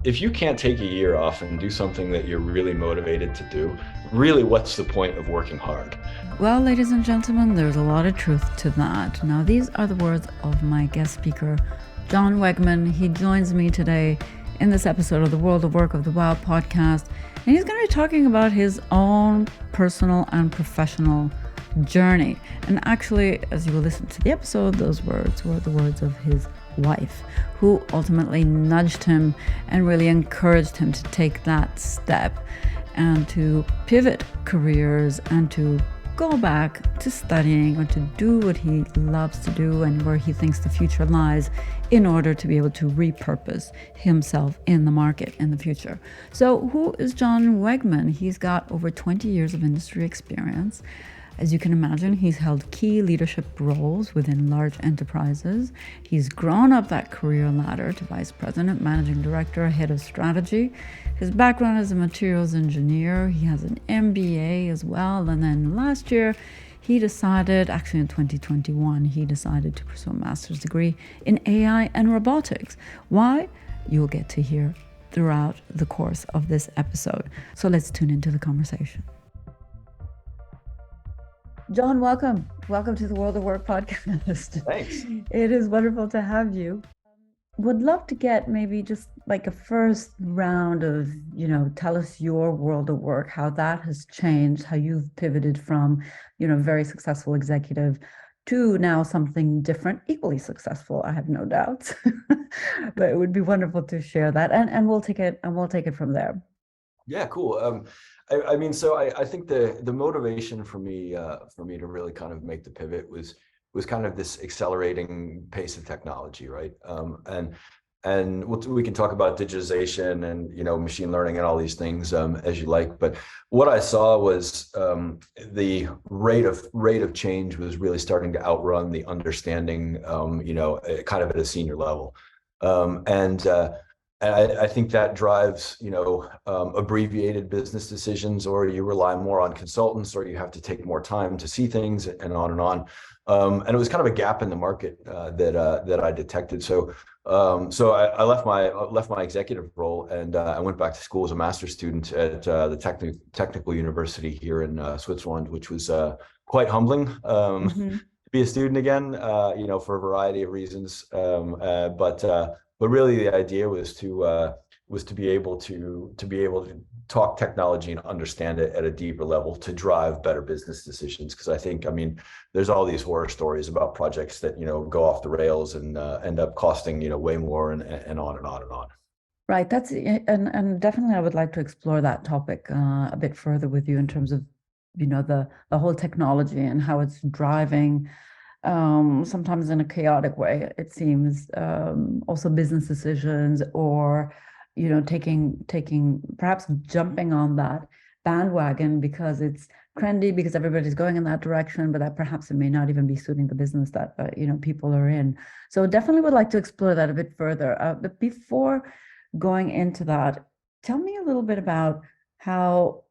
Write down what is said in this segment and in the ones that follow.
if you can't take a year off and do something that you're really motivated to do, really, what's the point of working hard? Well, ladies and gentlemen, there's a lot of truth to that. Now, these are the words of my guest speaker, John Wegman. He joins me today in this episode of the World of Work of the Wow podcast, and he's going to be talking about his own personal and professional journey. And actually, as you will listen to the episode, those words were the words of his wife, who ultimately nudged him and really encouraged him to take that step and to pivot careers and to go back to studying or to do what he loves to do and where he thinks the future lies in order to be able to repurpose himself in the market in the future. So who is John Wegman? He's got over 20 years of industry experience. As you can imagine, he's held key leadership roles within large enterprises. He's grown up that career ladder to vice president, managing director, head of strategy. His background is a materials engineer. He has an MBA as well. And then last year, he decided, actually in 2021, he decided to pursue a master's degree in AI and robotics. Why? You'll get to hear throughout the course of this episode. So let's tune into the conversation. John, welcome. Welcome to the World of Work podcast. Thanks. It is wonderful to have you. Would love to get maybe just like a first round of, tell us your world of work, how that has changed, how you've pivoted from, very successful executive to now something different, equally successful, I have no doubts. But it would be wonderful to share that, and we'll take it from there. Yeah, cool. I think the motivation for me to really kind of make the pivot was kind of this accelerating pace of technology, right? We can talk about digitization and machine learning and all these things as you like. But what I saw was the rate of change was really starting to outrun the understanding, kind of at a senior level, and I think that drives, abbreviated business decisions, or you rely more on consultants, or you have to take more time to see things, and on and on. And it was kind of a gap in the market that I detected. So I left my executive role, and I went back to school as a master's student at the technical university here in Switzerland, which was quite humbling. To be a student again, for a variety of reasons. But really, the idea was to be able to talk technology and understand it at a deeper level to drive better business decisions. Because I think, there's all these horror stories about projects that go off the rails and end up costing way more, and on and on and on. Right. That's and definitely I would like to explore that topic a bit further with you in terms of the whole technology and how it's driving. Sometimes in a chaotic way, it seems, also business decisions, or taking perhaps jumping on that bandwagon because it's trendy, because everybody's going in that direction, but that perhaps it may not even be suiting the business that people are in. So definitely would like to explore that a bit further. But before going into that, tell me a little bit about how,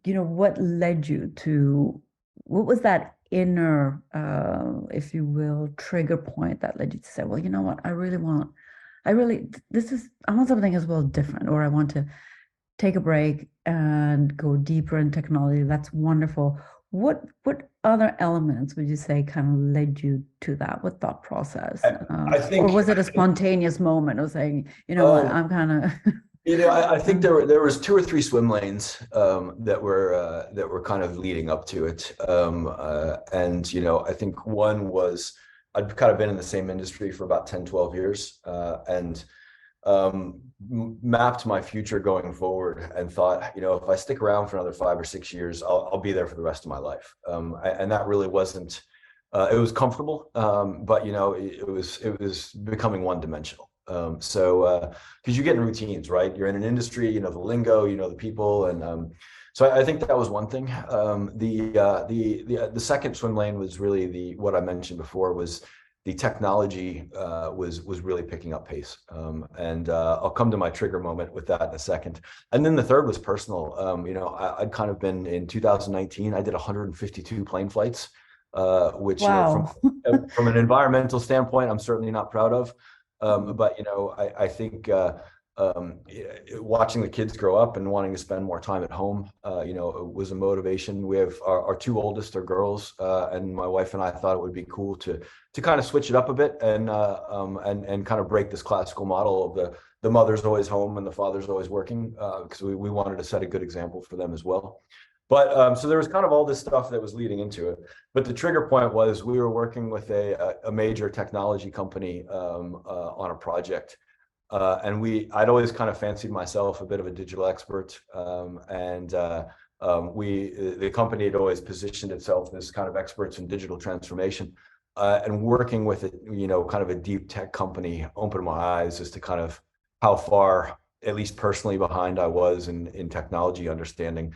what led you to, what was that inner, if you will, trigger point that led you to say, well, you know what, I want something as well different, or I want to take a break and go deeper in technology. That's wonderful. What other elements would you say kind of led you to that? What thought process? I think, or was it a spontaneous moment of saying, what, I'm kind of I think there was two or three swim lanes that were kind of leading up to it, and I think one was I'd kind of been in the same industry for about 10, 12 years, and mapped my future going forward, and thought, if I stick around for another 5 or 6 years, I'll be there for the rest of my life, and that really wasn't. It was comfortable, but it was becoming one-dimensional. Because you get in routines, right? You're in an industry, the lingo, the people, and so I think that was one thing. The second swim lane was really what I mentioned before, was the technology was really picking up pace, and I'll come to my trigger moment with that in a second. And then the third was personal. I'd kind of been in 2019. I did 152 plane flights, which wow. From an environmental standpoint, I'm certainly not proud of. But I think watching the kids grow up and wanting to spend more time at home, it was a motivation. We have our two oldest are girls, and my wife and I thought it would be cool to kind of switch it up a bit and kind of break this classical model of the mother's always home and the father's always working, because we wanted to set a good example for them as well. But so there was kind of all this stuff that was leading into it. But the trigger point was we were working with a major technology company on a project. And I'd always kind of fancied myself a bit of a digital expert. The company had always positioned itself as kind of experts in digital transformation. And working with it, kind of a deep tech company opened my eyes as to kind of how far, at least personally, behind I was in technology understanding.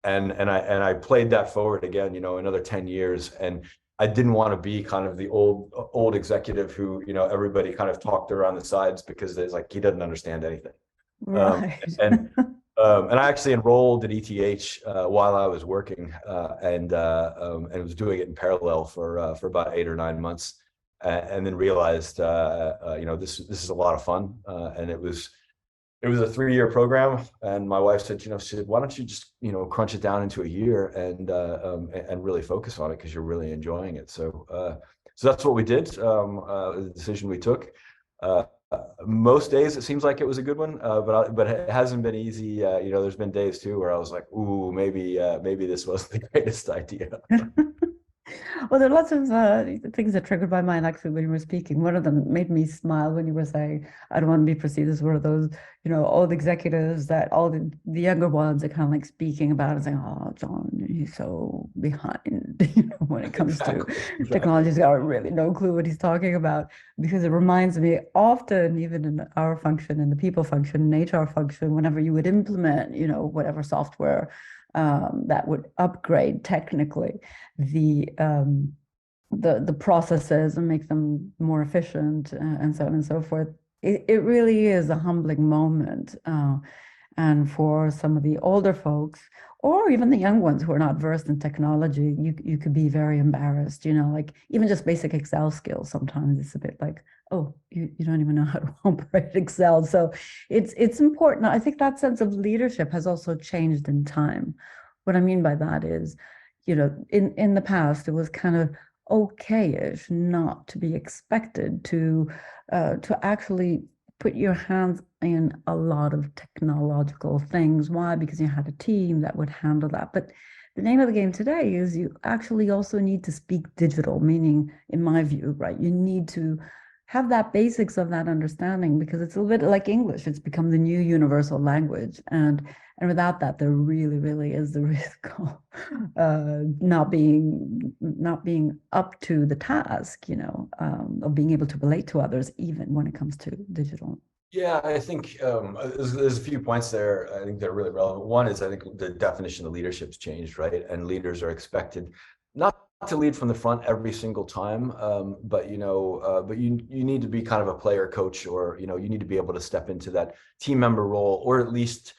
And I played that forward again, another 10 years. And I didn't want to be kind of the old executive who, everybody kind of talked around the sides because there's like, he doesn't understand anything. Right. And I actually enrolled at ETH while I was working, and was doing it in parallel for about 8 or 9 months, and then realized, this is a lot of fun, and it was a 3-year program. And my wife said, why don't you just, crunch it down into a year and really focus on it because you're really enjoying it. So that's what we did. The decision we took. Most days it seems like it was a good one, but it hasn't been easy. There's been days too where I was like, ooh, maybe this wasn't the greatest idea. Well, there are lots of things that triggered my mind actually when you were speaking. One of them made me smile when you were saying, I don't want to be perceived as one of those, old executives that all the younger ones are kind of like speaking about and saying, oh, John, he's so behind, when it comes to technology. He's got really no clue what he's talking about, because it reminds me often, even in our function, in the people function, in HR function, whenever you would implement, whatever software that would upgrade technically the processes and make them more efficient, and so on and so forth. It really is a humbling moment, and for some of the older folks, or even the young ones who are not versed in technology, you could be very embarrassed. Like even just basic Excel skills. Sometimes it's a bit like, oh, you don't even know how to operate Excel. So it's important. I think that sense of leadership has also changed in time. What I mean by that is, in the past, it was kind of okay-ish not to be expected to actually put your hands in a lot of technological things. Why? Because you had a team that would handle that. But the name of the game today is you actually also need to speak digital, meaning, in my view, right, you need to have that basics of that understanding, because it's a little bit like English. It's become the new universal language. And without that, there really, really is the risk of not being up to the task, of being able to relate to others, even when it comes to digital. Yeah, I think there's a few points there I think that are really relevant. One is I think the definition of leadership's changed, right? And leaders are expected not to lead from the front every single time, but you need to be kind of a player coach, or you need to be able to step into that team member role, or at least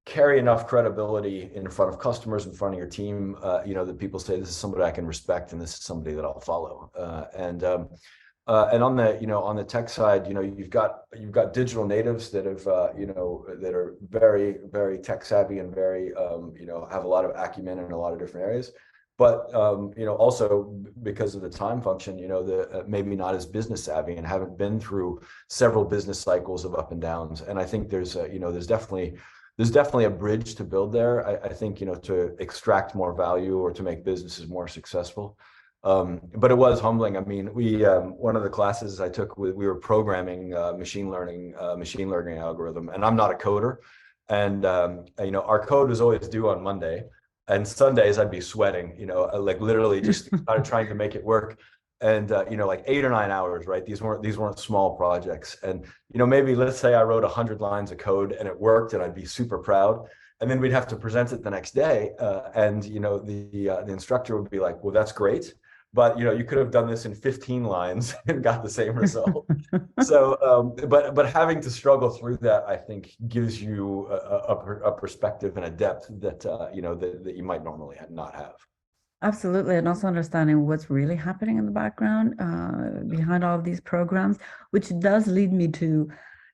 carry enough credibility in front of customers, in front of your team, that people say, this is somebody I can respect and this is somebody that I'll follow. And on the tech side, you've got digital natives that have that are very, very tech savvy and very have a lot of acumen in a lot of different areas. But also because of the time function, the maybe not as business savvy and haven't been through several business cycles of up and downs. And I think there's definitely a bridge to build there. I think to extract more value or to make businesses more successful. But it was humbling. I mean, we one of the classes I took, we were programming machine learning algorithm, and I'm not a coder, and our code was always due on Monday. And Sundays I'd be sweating, like literally just kind of trying to make it work. And like 8 or 9 hours, right? These weren't small projects. And maybe let's say I wrote 100 lines of code and it worked, and I'd be super proud. And then we'd have to present it the next day, and the instructor would be like, "Well, that's great, but you could have done this in 15 lines and got the same result." So, but having to struggle through that, I think, gives you a perspective and a depth that that you might normally not have. Absolutely. And also understanding what's really happening in the background behind all of these programs, which does lead me to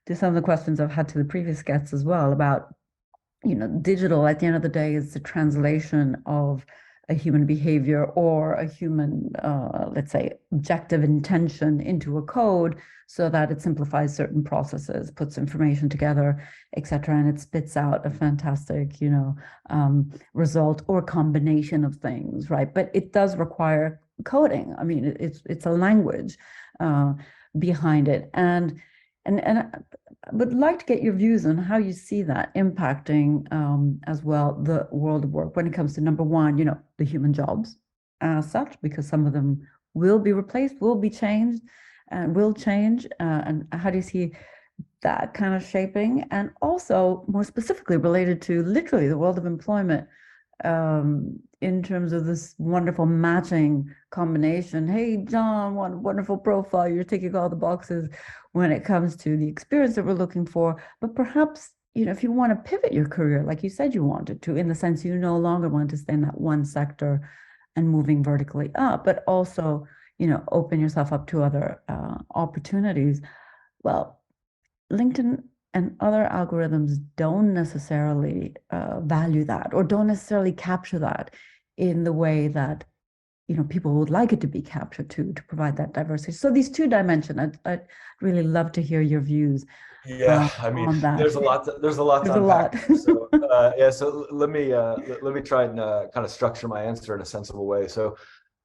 to some of the questions I've had to the previous guests as well about, digital at the end of the day is the translation of a human behavior or a human, let's say, objective intention into a code so that it simplifies certain processes, puts information together, etc., and it spits out a fantastic, result or combination of things, right? But it does require coding. I mean, it's a language behind it, and I would like to get your views on how you see that impacting as well the world of work when it comes to number one, the human jobs as such, because some of them will be replaced, will be changed, and will change. And how do you see that kind of shaping? And also more specifically related to literally the world of employment, in terms of this wonderful matching combination. Hey, John, what wonderful profile. You're ticking all the boxes when it comes to the experience that we're looking for. But perhaps, if you want to pivot your career, like you said you wanted to, in the sense you no longer want to stay in that one sector and moving vertically up, but also, open yourself up to other opportunities. Well, LinkedIn and other algorithms don't necessarily value that or don't necessarily capture that in the way that people would like it to be captured to provide that diversity. So these two dimensions, I'd really love to hear your views. Yeah, I mean, on that. there's a lot to unpack there. So yeah, so let me try and kind of structure my answer in a sensible way. So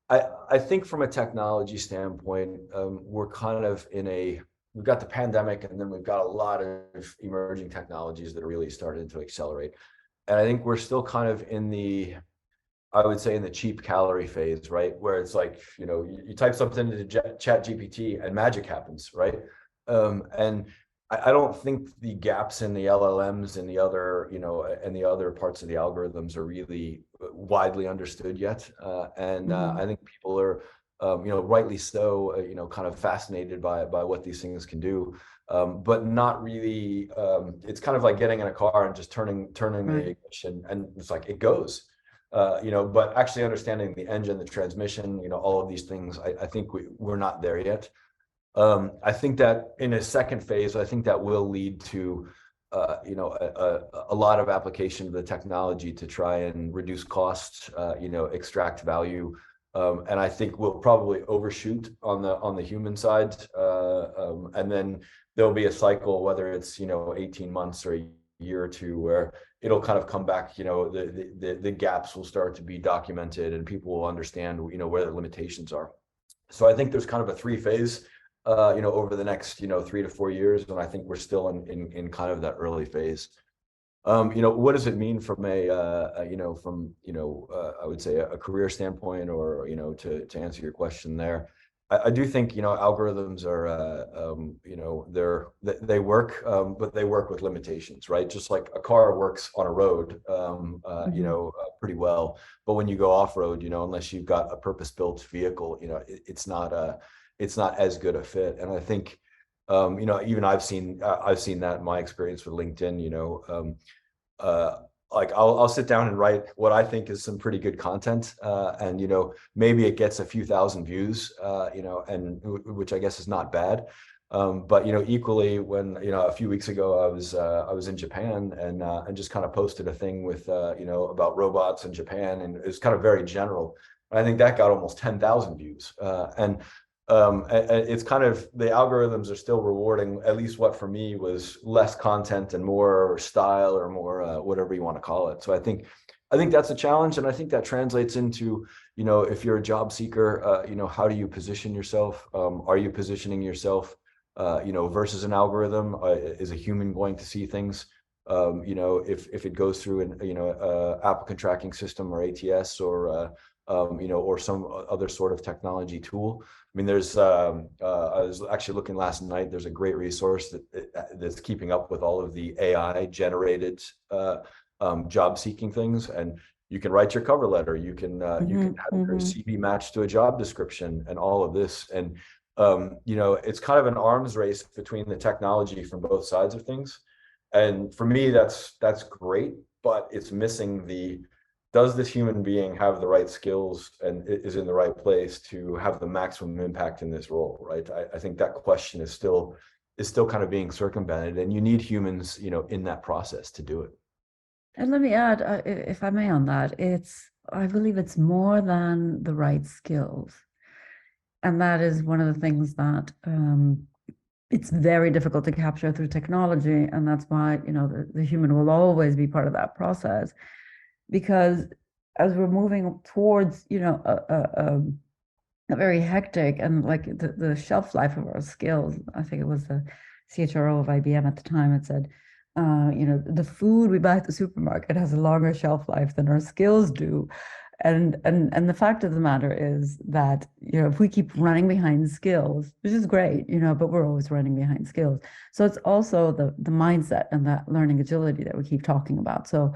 I think from a technology standpoint, we're kind of we've got the pandemic, and then we've got a lot of emerging technologies that are really starting to accelerate. And I think we're still kind of I would say in the cheap calorie phase, right? Where it's like, you type something into Chat GPT and magic happens, right? And I don't think the gaps in the LLMs and the other parts of the algorithms are really widely understood yet. I think people are, rightly so, kind of fascinated by what these things can do, but not really. It's kind of like getting in a car and just turning the ignition, and it's like it goes. But actually understanding the engine, the transmission, all of these things, I think we're not there yet. I think that in a second phase, I think that will lead to, a lot of application of the technology to try and reduce costs, extract value. And I think we'll probably overshoot on the human side. And then there'll be a cycle, whether it's, 18 months or a year or two, where it'll kind of come back, the gaps will start to be documented and people will understand, where their limitations are. So I think there's kind of a three phase, over the next, 3 to 4 years. And I think we're still in kind of that early phase. What does it mean from I would say a career standpoint, or, to answer your question there? I do think, algorithms are, they work, but they work with limitations, right? Just like a car works on a road, pretty well. But when you go off road, unless you've got a purpose-built vehicle, it's not as good a fit. And I think, even I've seen that in my experience with LinkedIn. Like I'll sit down and write what I think is some pretty good content, and maybe it gets a few thousand views, and which I guess is not bad. But equally, when a few weeks ago I was in Japan, and just kind of posted a thing with about robots in Japan, and it was kind of very general. I think that got almost 10,000 views, and it's kind of, the algorithms are still rewarding, at least what for me was less content and more style, or more whatever you want to call it. So I think that's a challenge, and I think that translates into, if you're a job seeker, how do you position yourself? Are you positioning yourself, versus an algorithm? Is a human going to see things? If it goes through an applicant tracking system, or ATS, or or some other sort of technology tool. I mean, there's, I was actually looking last night, there's a great resource that's keeping up with all of the AI generated job seeking things. And you can write your cover letter, you can have your CV matched to a job description, and all of this. And, it's kind of an arms race between the technology from both sides of things. And for me, that's great, but it's missing does this human being have the right skills and is in the right place to have the maximum impact in this role, right? I think that question is still is still kind of being circumvented, and you need humans, in that process to do it. And let me add, if I may, on that, I believe it's more than the right skills. And that is one of the things that it's very difficult to capture through technology. And that's why, the human will always be part of that process. Because as we're moving towards, a very hectic and like the shelf life of our skills, I think it was the CHRO of IBM at the time, it said, the food we buy at the supermarket has a longer shelf life than our skills do. And the fact of the matter is that, if we keep running behind skills, which is great, but we're always running behind skills. So it's also the mindset and that learning agility that we keep talking about. So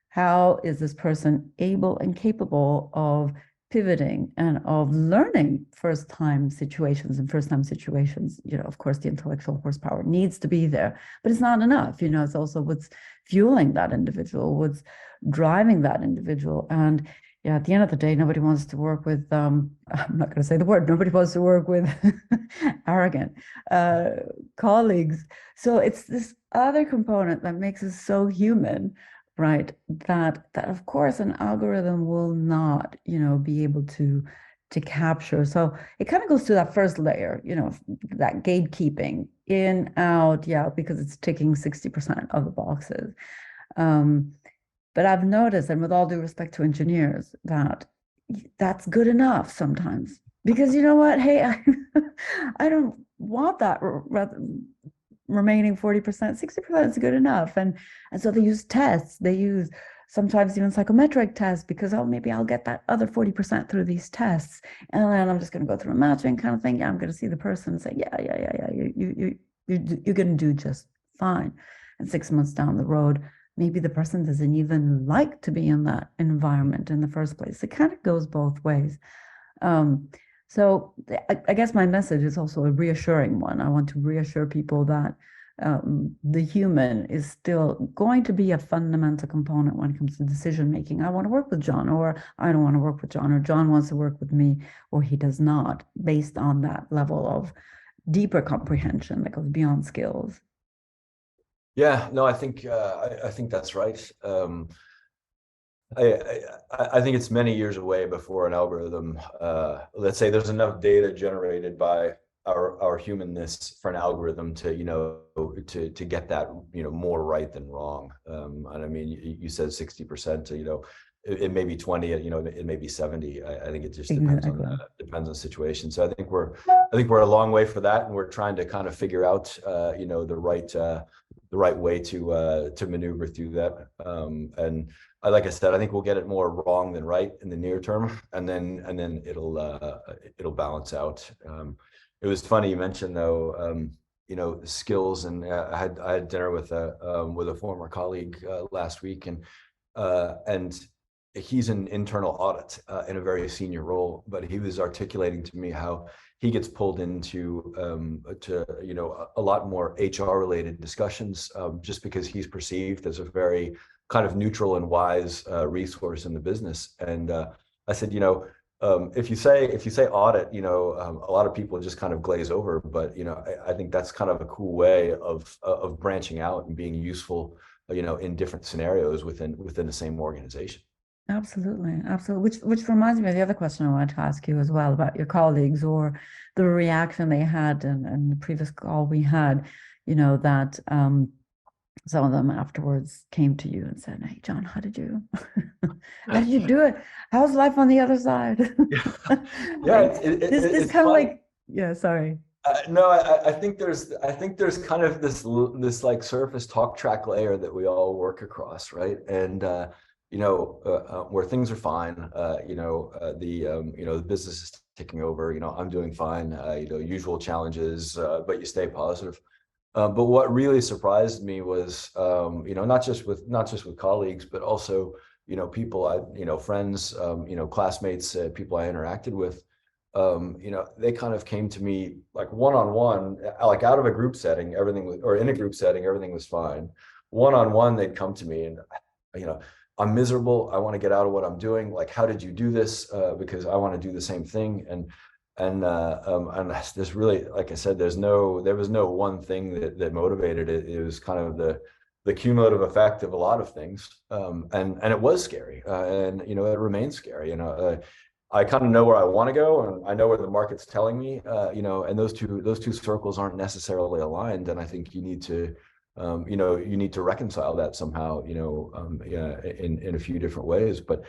how is this person able and capable of pivoting and of learning first-time situations? Of course, the intellectual horsepower needs to be there, but it's not enough. It's also what's fueling that individual, what's driving that individual. And yeah, at the end of the day, nobody wants to work with, I'm not going to say the word, nobody wants to work with arrogant colleagues. So it's this other component that makes us so human, right? That of course an algorithm will not, be able to capture. So it kind of goes to that first layer, that gatekeeping in, out, yeah, because it's ticking 60% of the boxes. But I've noticed, and with all due respect to engineers, that that's good enough sometimes. Because you know what? Hey, I don't want that remaining 40%, 60% is good enough. And so they use tests. They use sometimes even psychometric tests because, maybe I'll get that other 40% through these tests. And then I'm just going to go through a matching kind of thing. Yeah, I'm going to see the person and say, yeah, you're going to do just fine. And 6 months down the road, maybe the person doesn't even like to be in that environment in the first place. It kind of goes both ways. So I guess my message is also a reassuring one. I want to reassure people that the human is still going to be a fundamental component when it comes to decision making. I want to work with John, or I don't want to work with John, or John wants to work with me, or he does not, based on that level of deeper comprehension that goes beyond skills. Yeah, no, I think that's right. I think it's many years away before an algorithm, let's say there's enough data generated by our humanness for an algorithm to, to get that, more right than wrong. And I mean, you said 60%, it may be 20, it may be 70. I think it just depends depends on the situation. So I think we're a long way for that, and we're trying to kind of figure out, the right way to maneuver through that. And like I said, I think we'll get it more wrong than right in the near term, and then it'll balance out. It was funny you mentioned though, skills, and I had dinner with a former colleague last week, and he's in internal audit in a very senior role, but he was articulating to me how he gets pulled into a lot more HR related discussions, just because he's perceived as a very kind of neutral and wise resource in the business. And I said, if you say audit, a lot of people just kind of glaze over, but I think that's kind of a cool way of branching out and being useful, in different scenarios within the same organization. Absolutely. Which reminds me of the other question I wanted to ask you as well about your colleagues, or the reaction they had in the previous call we had, that some of them afterwards came to you and said, "Hey, John, how did you do it? How's life on the other side?" Yeah, it's kind of like, yeah, sorry. No, I think there's kind of this like surface talk track layer that we all work across, right? And where things are fine, the business is ticking over, I'm doing fine, usual challenges, but you stay positive. But what really surprised me was, not just with colleagues, but also, people friends, classmates, people I interacted with, they kind of came to me like one-on-one, like out of a group setting, in a group setting, everything was fine. One-on-one, they'd come to me and, I'm miserable. I want to get out of what I'm doing. Like, how did you do this? Because I want to do the same thing. And And there's really, like I said, there was no one thing that motivated it. It was kind of the cumulative effect of a lot of things. And it was scary. And, it remains scary. I kind of know where I want to go, and I know where the market's telling me, and those two circles aren't necessarily aligned. And I think you need to reconcile that somehow, yeah, in a few different ways. But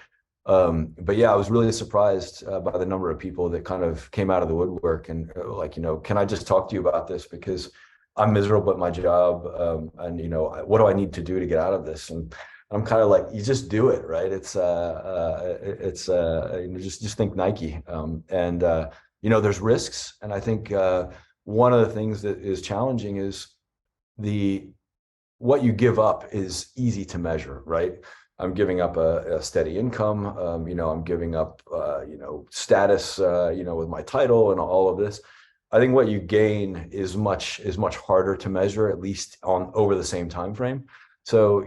yeah, I was really surprised by the number of people that kind of came out of the woodwork and like, can I just talk to you about this because I'm miserable at my job, and what do I need to do to get out of this? And I'm kind of like, you just do it, right? Just think Nike, and there's risks, and I think one of the things that is challenging is the what you give up is easy to measure, right? I'm giving up a steady income. I'm giving up, status, with my title and all of this. I think what you gain is much harder to measure, at least on over the same time frame. So,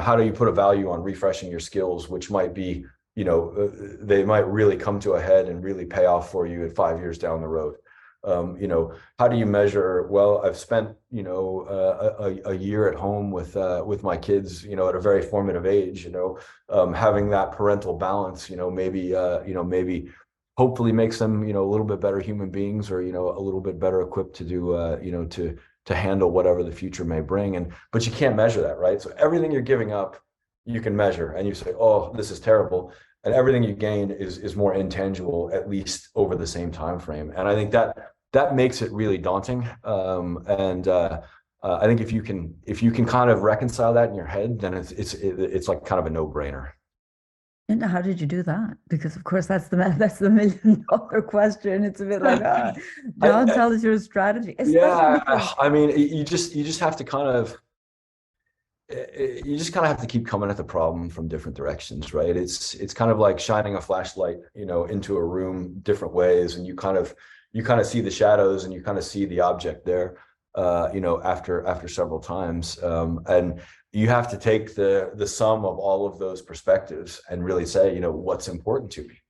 how do you put a value on refreshing your skills, which might be, they might really come to a head and really pay off for you at 5 years down the road. How do you measure? Well, I've spent, a year at home with my kids, at a very formative age, having that parental balance, maybe hopefully makes them, a little bit better human beings, or, a little bit better equipped to do, to handle whatever the future may bring. But you can't measure that, right? So everything you're giving up, you can measure, and you say, oh, this is terrible. And everything you gain is more intangible, at least over the same time frame. And I think that makes it really daunting. And I think if you can kind of reconcile that in your head, then it's like kind of a no-brainer. And how did you do that? Because of course that's the $1 million question. It's a bit like, John, tell us your strategy, especially Yeah, because I mean, you just have to kind of have to keep coming at the problem from different directions, right? It's kind of like shining a flashlight, into a room different ways, and you kind of see the shadows and you kind of see the object there, after several times, and you have to take the sum of all of those perspectives and really say, what's important to me,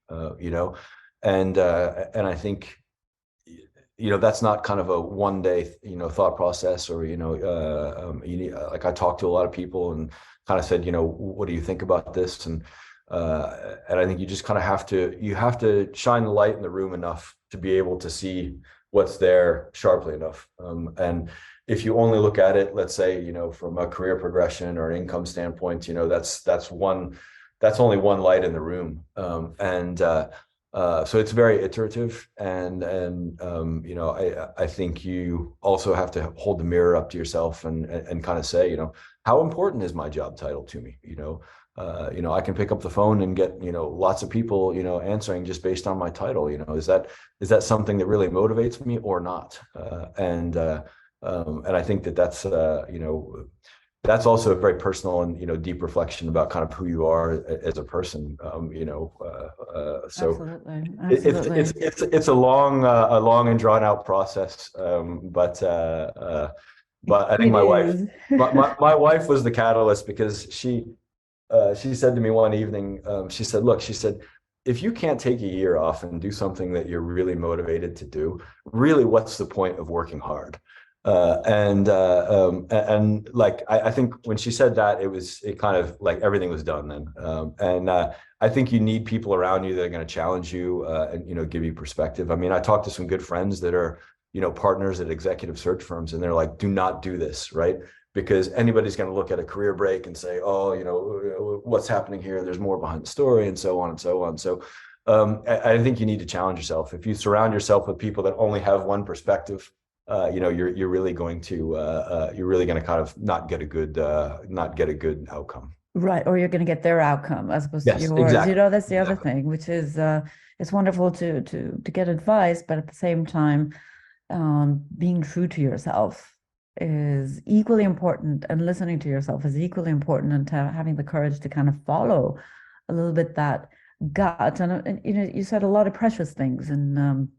and I think that's not kind of a one day thought process, or like I talked to a lot of people and kind of said, what do you think about this? And I think you just kind of have to shine the light in the room enough to be able to see what's there sharply enough, and if you only look at it, let's say, from a career progression or an income standpoint, that's only one light in the room, and so it's very iterative, and I think you also have to hold the mirror up to yourself and kind of say, how important is my job title to me? I can pick up the phone and get, lots of people, answering just based on my title. Is that something that really motivates me or not? And I think that's also a very personal and deep reflection about kind of who you are as a person. So absolutely, it's a long and drawn out process. But I think it my wife is. my wife was the catalyst, because she said to me one evening, she said, look, she said, if you can't take a year off and do something that you're really motivated to do, really, what's the point of working hard? And like, I think when she said that, it kind of like everything was done then. And I think you need people around you that are going to challenge you, and give you perspective. I mean, I talked to some good friends that are, partners at executive search firms, and they're like, do not do this, right? Because anybody's going to look at a career break and say, oh, what's happening here? There's more behind the story, and so on and so on. So I think you need to challenge yourself. If you surround yourself with people that only have one perspective, you're really going to kind of not get a good outcome. Right, or you're going to get their outcome as opposed to Yes, yours. exactly. That's the other Exactly. thing, which is it's wonderful to get advice, but at the same time, being true to yourself is equally important, and listening to yourself is equally important, and having the courage to kind of follow a little bit that gut. And you said a lot of precious things in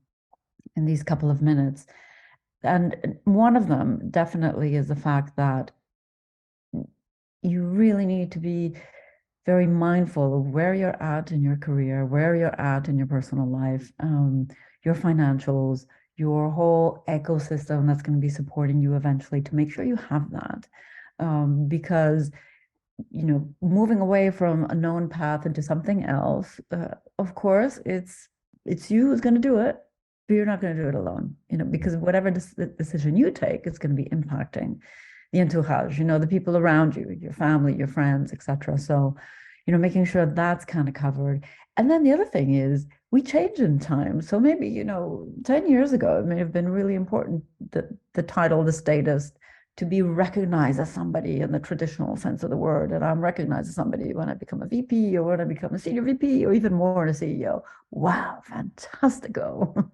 these couple of minutes, and one of them definitely is the fact that you really need to be very mindful of where you're at in your career, where you're at in your personal life, your financials, your whole ecosystem that's going to be supporting you eventually, to make sure you have that. Because moving away from a known path into something else, of course, it's you who's going to do it, but you're not going to do it alone, because whatever decision you take is going to be impacting the entourage, the people around you, your family, your friends, etc. So, making sure that's kind of covered. And then the other thing is, we change in time. So maybe, 10 years ago, it may have been really important, the title, the status, to be recognized as somebody in the traditional sense of the word. And I'm recognized as somebody when I become a VP, or when I become a senior VP, or even more, a CEO. Wow, fantastico.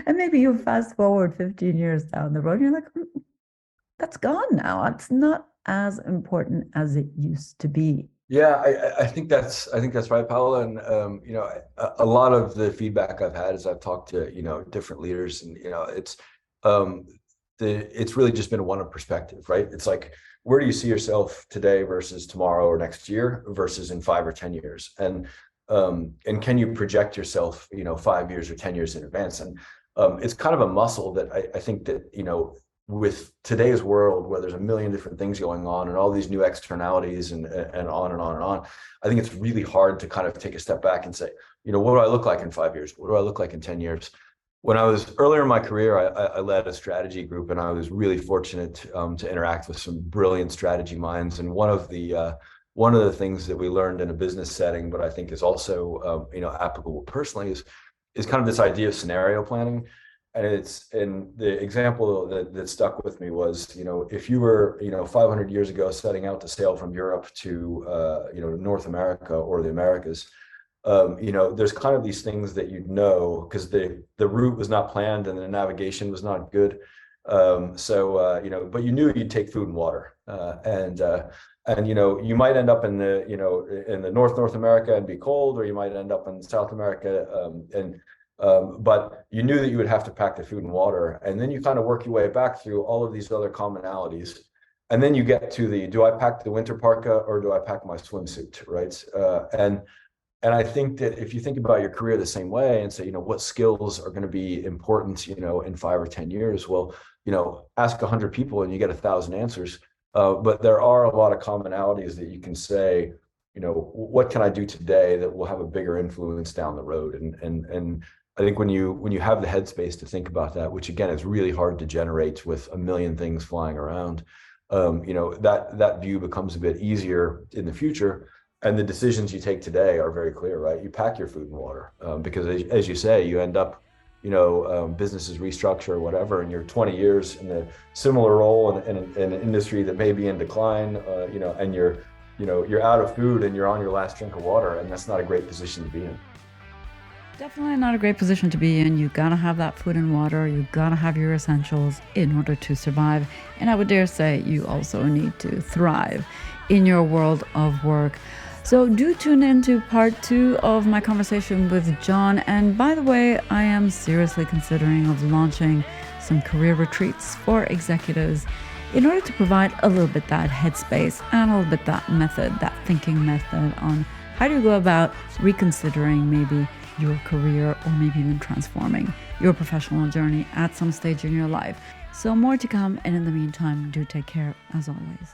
And maybe you fast forward 15 years down the road, and you're like, that's gone now. It's not as important as it used to be. Yeah, I think that's right, Paula. And a lot of the feedback I've had as I've talked to different leaders, and it's really just been a one of perspective, right? It's like, where do you see yourself today versus tomorrow or next year versus in 5 or 10 years, and can you project yourself 5 years or 10 years in advance? And it's kind of a muscle that I think that with today's world, where there's a million different things going on and all these new externalities and on and on and on, I think it's really hard to kind of take a step back and say, what do I look like in 5 years? What do I look like in 10 years? When I was earlier in my career, I led a strategy group, and I was really fortunate to interact with some brilliant strategy minds. And one of the things that we learned in a business setting, but I think is also applicable personally, is kind of this idea of scenario planning. And the example that stuck with me was, if you were 500 years ago setting out to sail from Europe to North America or the Americas, there's kind of these things that because the route was not planned and the navigation was not good. But you knew you'd take food and water, and you might end up in the North America and be cold, or you might end up in South America, but you knew that you would have to pack the food and water, and then you kind of work your way back through all of these other commonalities, and then you get to do I pack the winter parka or do I pack my swimsuit, right? And I think that if you think about your career the same way and say, what skills are going to be important, in 5 or 10 years, well, ask 100 people and you get 1,000 answers. But there are a lot of commonalities that you can say, what can I do today that will have a bigger influence down the road? And I think when you have the headspace to think about that, which again is really hard to generate with a million things flying around, that view becomes a bit easier in the future. And the decisions you take today are very clear, right? You pack your food and water, because as you say, you end up, businesses restructure or whatever, and you're 20 years in a similar role in an industry that may be in decline, and you're out of food and you're on your last drink of water, and that's not a great position to be in. Definitely not a great position to be in. You gotta have that food and water. You gotta have your essentials in order to survive. And I would dare say you also need to thrive in your world of work. So do tune in to part 2 of my conversation with John. And by the way, I am seriously considering of launching some career retreats for executives in order to provide a little bit that headspace and a little bit that method, that thinking method on how do you go about reconsidering maybe your career, or maybe even transforming your professional journey at some stage in your life. So more to come. And in the meantime, do take care as always.